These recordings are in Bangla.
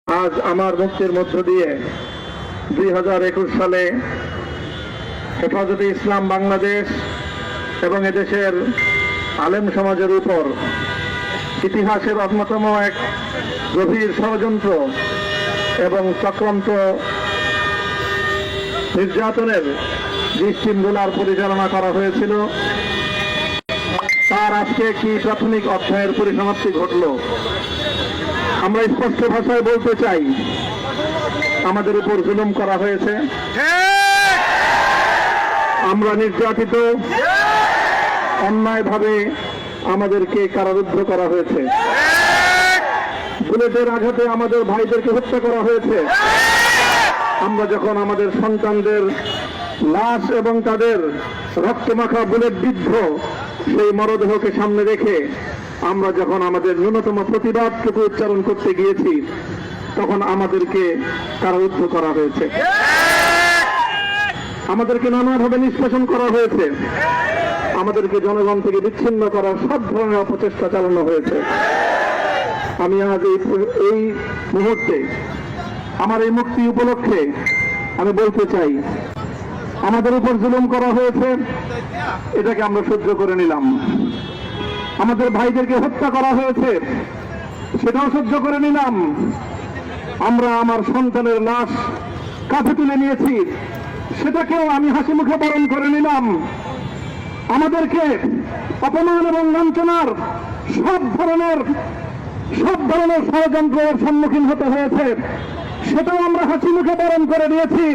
আজ আমার মুক্তির মধ্য দিয়ে 2021 সালে হেফাজতে ইসলাম বাংলাদেশ এবং এদেশের আলেম সমাজের উপর ইতিহাসের অন্যতম এক গভীর ষড়যন্ত্র এবং চক্রান্ত নির্যাতনের যে শৃঙ্খলার পরিচালনা করা হয়েছিল, তার আজকে একটি প্রাথমিক অধ্যায়ের পরিসমাপ্তি ঘটল। আমরা স্পষ্ট ভাষায় বলতে চাই, আমাদের উপর জুলুম করা হয়েছে, আমরা নির্যাতিত, অন্যায়ভাবে আমাদেরকে কারারুদ্ধ করা হয়েছে, বুলেটের আঘাতে আমাদের ভাইদেরকে হত্যা করা হয়েছে। আমরা যখন আমাদের সন্তানদের লাশ এবং তাদের রক্তমাখা বুলেট বিদ্ধ সেই মরদেহকে সামনে রেখে আমরা যখন আমাদের ন্যূনতম প্রতিবাদটুকু উচ্চারণ করতে গিয়েছি, তখন আমাদেরকে কারারুদ্ধ করা হয়েছে, আমাদেরকে নানাভাবে নিষ্কাশন করা হয়েছে, আমাদেরকে জনগণ থেকে বিচ্ছিন্ন করার সব ধরনের অপচেষ্টা চালানো হয়েছে। আমি আজ এই মুহূর্তে আমার এই মুক্তি উপলক্ষে আমি বলতে চাই, আমাদের উপর জুলুম করা হয়েছে, এটাকে আমরা সহ্য করে নিলাম। আমাদের ভাইদেরকে হত্যা করা হয়েছে, সেটাও সহ্য করে নিলাম। আমরা আমার সন্তানের লাশ কাঁধে তুলে নিয়েছি, সেটাকেও আমি হাসি মুখে বরণ করে নিলাম। আমাদেরকে অপমান এবং লাঞ্ছনার সব ধরনের ষড়যন্ত্রের সম্মুখীন হতে হয়েছে, সেটাও আমরা হাসি মুখে বরণ করে নিয়েছি।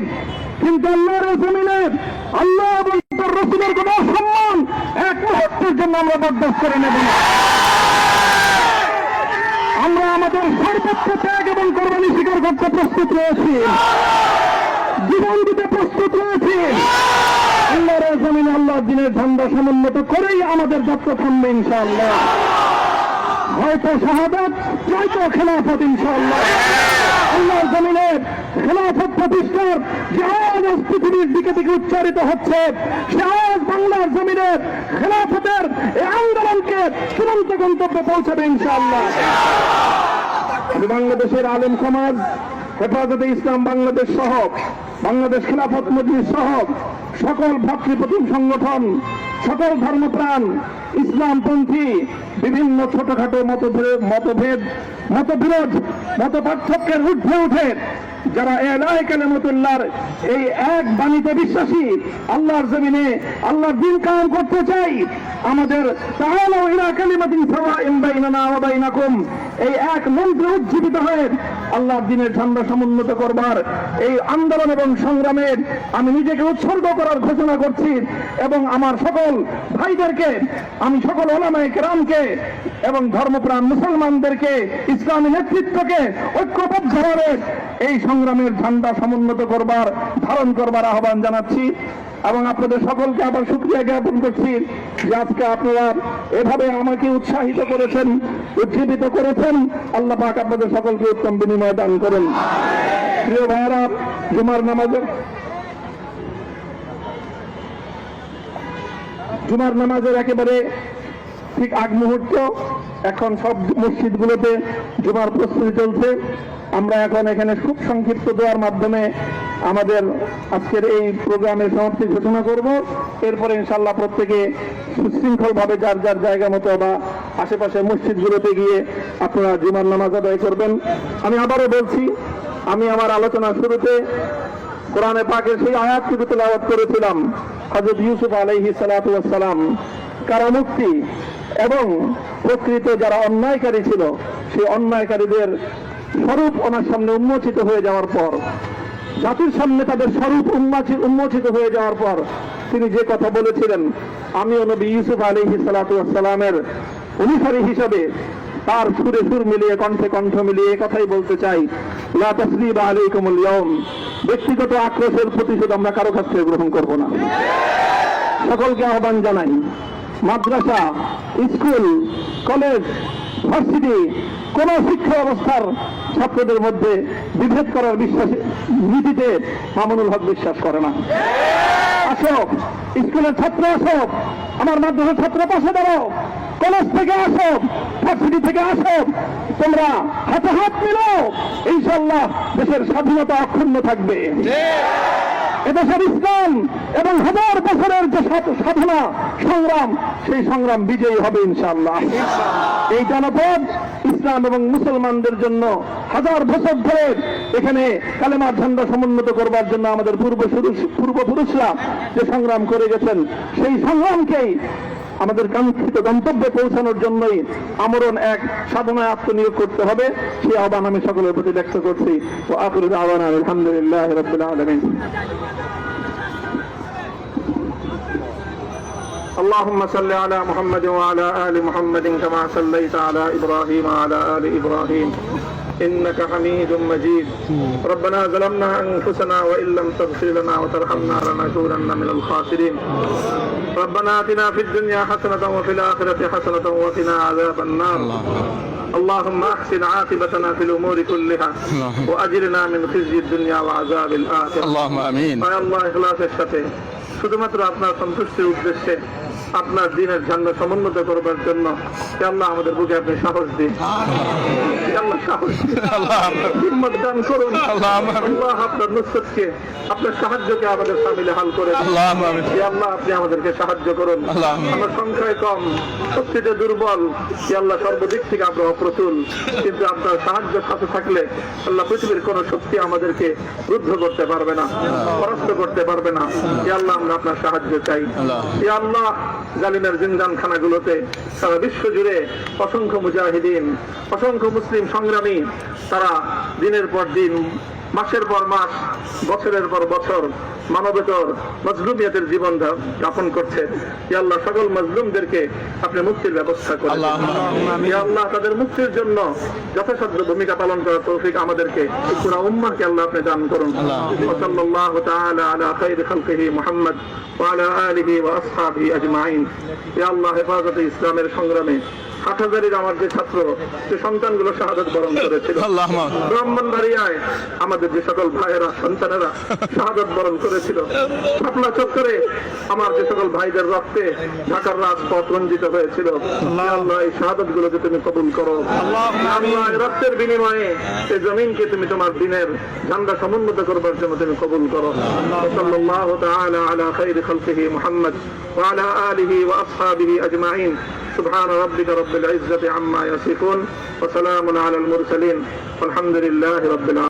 কিন্তু আল্লাহর জমিনে আল্লাহ এবং তার রাসূলের কোন সম্মান এক মুহূর্তের জন্য আমরা বরদাস্ত করে নেব না। আমরা আমাদের সর্বোচ্চ ত্যাগ এবং কোরবানি স্বীকার করতে প্রস্তুত রয়েছি, জীবন দিতে প্রস্তুত রয়েছি। আল্লাহর জমিনে আল্লাহর দ্বীনের ঝান্ডা সমুন্নত করেই আমাদের যাত্রা থামবে ইনশাআল্লাহ। হয়তো শাহাদাত, নয়তো খেলাফত ইনশাআল্লাহ। আল্লাহর জমিনে খেলাফত প্রতিষ্ঠার যে আওয়াজ পৃথিবীর দিকে দিকে উচ্চারিত হচ্ছে, সে আওয়াজ বাংলার জমিনে খেলাফতের এই আন্দোলনকে চূড়ান্ত গন্তব্যে পৌঁছাবে ইনশাআল্লাহ। আমি বাংলাদেশের আলেম সমাজ, হেফাজতে ইসলাম বাংলাদেশ সহ, বাংলাদেশ খেলাফত মজলিস সহ সকল ভাতৃপ্রতিম সংগঠন, সকল ধর্মপ্রাণ, ইসলামপন্থী বিভিন্ন ছোটখাটো মতবিরোধ, মত পার্থক্যের ঊর্ধ্বে উঠে যারা এলাহি কালিমাতুল্লাহর এই এক বাণীতে বিশ্বাসী, আল্লাহর জমিনে আল্লাহর দ্বীন কায়েম করতে চাই, আমাদের তাআলাউ ইলা কালিমাতিন সাওয়াইন বাইনানা ওয়া বাইনাকুম এই এক মন্ত্রে উজ্জীবিত হয়ে আল্লাহর দ্বীনের ঝান্ডা সমুন্নত করবার এই আন্দোলন এবং সংগ্রামে আমি নিজেকে উৎসর্গ করার ঘোষণা করছি। এবং আমার সকল ভাইদেরকে, আমি সকল উলামায়ে কেরামকে এবং ধর্মপ্রাণ মুসলমানদেরকে, ইসলামী নেতৃত্বকে ঐক্যবদ্ধভাবে এই সংগ্রামের ঝান্ডা সমুন্নত করবার, ধারণ করবার আহ্বান জানাচ্ছি। এবং আপনাদের সকলকে আবার শুকরিয়া জ্ঞাপন করছি যে আজকে আপনারা এভাবে আমাকে উৎসাহিত করেছেন, উজ্জীবিত করেছেন। আল্লাহ পাক আপনাদের সকলকে উত্তম বিনিময় দান করেন। প্রিয় ভাইয়েরা, জুমার নামাজের একেবারে ঠিক আগ মুহূর্ত, এখন সব মসজিদগুলোতে জুমার প্রস্তুতি চলছে। আমরা এখন এখানে খুব সংক্ষিপ্ত দোয়ার মাধ্যমে আমাদের আজকের এই প্রোগ্রামের সমাপ্তি ঘোষণা করব। এরপরে ইনশাআল্লাহ প্রত্যেকে সুশৃঙ্খলভাবে যার যার জায়গা মতো বা আশেপাশে মসজিদগুলোতে গিয়ে আপনারা জুমার নামাজ আদায় করবেন। আমি আবারও বলছি, আমি আমার আলোচনার শুরুতে কোরআনে পাকের সেই আয়াতটুকু তেলাওয়াত করেছিলাম, হযরত ইউসুফ আলাইহিস সালাতু ওয়াস সালাম কারামুক্তি এবং প্রকৃত যারা অন্যায়কারী ছিল, সেই অন্যায়কারীদের স্বরূপ ওনার সামনে উন্মোচিত হয়ে যাওয়ার পর, জাতির সামনে তাদের স্বরূপ উন্মোচিত হয়ে যাওয়ার পর তিনি যে কথা বলেছিলেন, আমিও নবী ইউসুফ আলাইহিস সালাতু ওয়াস সালামের অনুসারী হিসাবে তার সুরে সুর মিলিয়ে, কণ্ঠে কণ্ঠ মিলিয়ে কথাই বলতে চাই, লা তাসরিবা আলাইকুমুল ইয়াউম, ব্যক্তিগত আক্রোশের প্রতিশোধ আমরা কারো কাছ থেকে গ্রহণ করব না। সকলকে আহ্বান জানাই, মাদ্রাসা, স্কুল, কলেজ, ভার্সিটি কোন শিক্ষা ব্যবস্থার ছাত্রদের মধ্যে বিভেদ করার নীতিতে মামুনুল হক বিশ্বাস করে না। আসো, স্কুলের ছাত্র আসো, আমার মাদ্রাসার ছাত্র পাশে দাঁড়াও, কলেজ থেকে আসো, ভার্সিটি থেকে আসো, তোমরা হাতে হাত মিলো, ইনশাআল্লাহ দেশের স্বাধীনতা অক্ষুণ্ণ থাকবে। এদেশের ইসলাম এবং হাজার বছরের যে সাধনা সংগ্রাম, সেই সংগ্রাম বিজয়ী হবে ইনশাআল্লাহ। এই জনপদ ইসলাম এবং মুসলমানদের জন্য হাজার বছর ধরে এখানে কালেমার ঝান্ডা সমুন্নত করবার জন্য আমাদের পূর্বপুরুষরা যে সংগ্রাম করে গেছেন, সেই সংগ্রামকেই আমাদের কাঙ্ক্ষিত গন্তব্যে পৌঁছানোর জন্যই আমরণ এক সাধনায় আত্মনিয়োগ করতে হবে। সেই আহ্বান আমি সকলের প্রতি ব্যক্ত করছি। ও আখিরু দাওয়ানা আলহামদুলিল্লাহি রাব্বিল আলামিন। اللهم صل على محمد وعلى آل محمد كما صليت على إبراهيم وعلى آل إبراهيم إنك حميد مجيد. ربنا ظلمنا أنفسنا وإن لم تغفر لنا وترحمنا لنكونن من الخاسرين. ربنا آتنا في الدنيا حسنة وفي الآخرة حسنة وقنا عذاب النار. اللهم أحسن عاقبتنا في الأمور كلها وأجرنا من خزي الدنيا وعذاب الآخرة. اللهم آمين. يا الله إخلاصের সাথে শুধুমাত্র আপনার সন্তুষ্টির উদ্দেশ্যে আপনার দ্বীনের ঝান্ডা সমুন্নত করবার জন্য আল্লাহ আমাদের বুকে আপনি সাহস দিন, আল্লাহ সাহস হিম্মত দান করুন। আল্লাহ আপনার নুসরতকে, আপনার সাহায্যকে আমাদের সামিলে হাল করে আল্লাহ আপনি আমাদেরকে সাহায্য করুন। আমরা সংখ্যায় কম, শক্তিতে দুর্বল, আল্লাহ সর্বদিক থেকে আমরা অপ্রতুল, কিন্তু আপনার সাহায্য সাথে থাকলে আল্লাহ পৃথিবীর কোন শক্তি আমাদেরকে রুদ্ধ করতে পারবে না, পরাস্ত করতে পারবে না। আল্লাহ আমরা আপনার সাহায্য চাই। আল্লাহ জালিমের জিন্দান খানাগুলোতে সারা বিশ্ব জুড়ে অসংখ্য মুজাহিদিন, অসংখ্য মুসলিম সংগ্রামী, তারা দিনের পর দিন, মাসের পর মাস, বছরের পর বছর মানবতার মজলুমিয়তের জীবন যাপন করছে। আল্লাহ সকল মজলুমদেরকে আপনি মুক্তির ব্যবস্থা করেন। আল্লাহ তাদের মুক্তির জন্য যথাসাধ্য ভূমিকা পালন করার তৌফিক আমাদেরকে, পুরা উম্মাহকে আল্লাহ আপনি দান করুন। সাল্লাল্লাহু তাআলা আলা খায়রি খালকিহি মুহাম্মদ ওয়া আলা আলিহি ওয়া আসহাবিহি আজমাইন। ইয়া আল্লাহ হেফাজতে ইসলামের সংগ্রামে হাটহাজারীর আমার যে ছাত্র, যে সন্তানগুলো শাহাদাত বরণ করেছিল, ব্রাহ্মণবাড়িয়ায় আমাদের যে সকল ভাইয়েরা, সন্তানেরা শাহাদাত বরণ করেছিল, শাপলা চত্বরে আমার যে সকল ভাইদের রক্তে ঢাকার রাজপথ রঞ্জিত হয়েছিল, আল্লাহ এই শাহাদাত গুলোকে তুমি কবুল করো। আল্লাহ রক্তের বিনিময়ে এই জমিনকে তুমি তোমার দিনের ঝান্ডা সমুন্নত করবার জন্য তুমি কবুল করো। সাল্লাল্লাহু তাআলা আলা খায়রি খালকিহি মুহাম্মদ ওয়া আলা আলিহি ওয়া আসহাবিহি আজমাইন। سبحان ربك رب العزة عما يصفون وسلام على المرسلين والحمد لله رب العالمين.